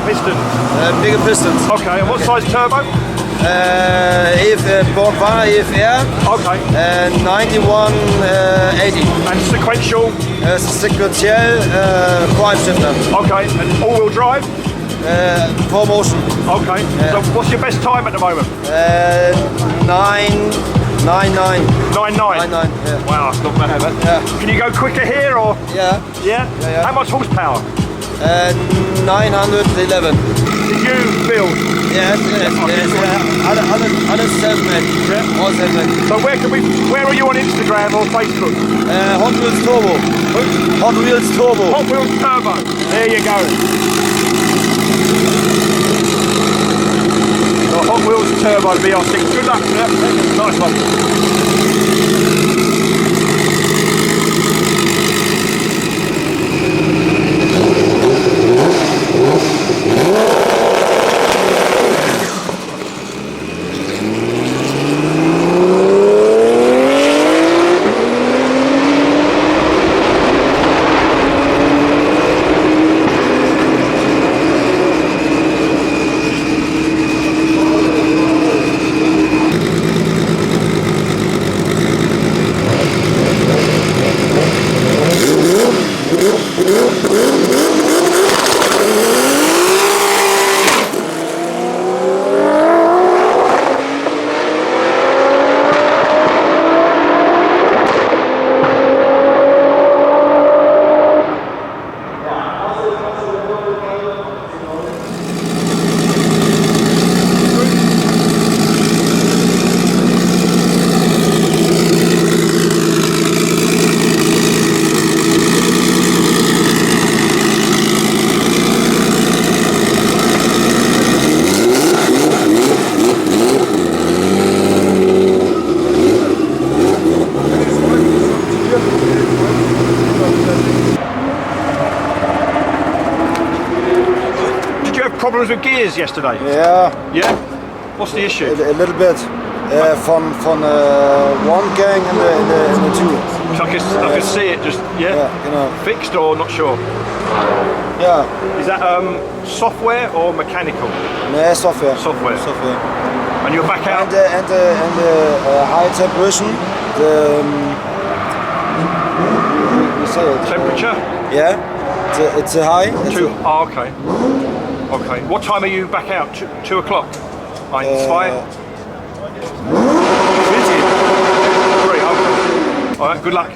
pistons? Bigger pistons. Okay, and what size turbo? Borgward EFR. Okay. 9180. And sequential? Sequential prime shifter. Okay, and all-wheel drive? For motion. Okay. So what's your best time at the moment? 9.9. 9.9? 9.9, yeah. Wow, that's not bad, eh? Yeah. Can you go quicker here, or? Yeah. Yeah? Yeah. How much horsepower? 911. Did you build? Yes. Other self-made. Yeah. All self-made. So where are you on Instagram or Facebook? Hot Wheels Turbo. Hot Wheels Turbo. Hot Wheels Turbo. There you go. So Hot Wheels Turbo VR6. Good luck. Yeah. Nice one. Problems with gears yesterday? Yeah. Yeah? What's the issue? A little bit. From one gang in the two. So I can see it just, yeah? Yeah, you know. Fixed or not sure? Yeah. Is that software or mechanical? No, software. Software. Software. And you're back out? And the high temperature, you say it. Temperature? Yeah. It's a high. Oh, okay. Okay. What time are you back out? 2 o'clock? 1, 2? 3, okay. Alright, good luck.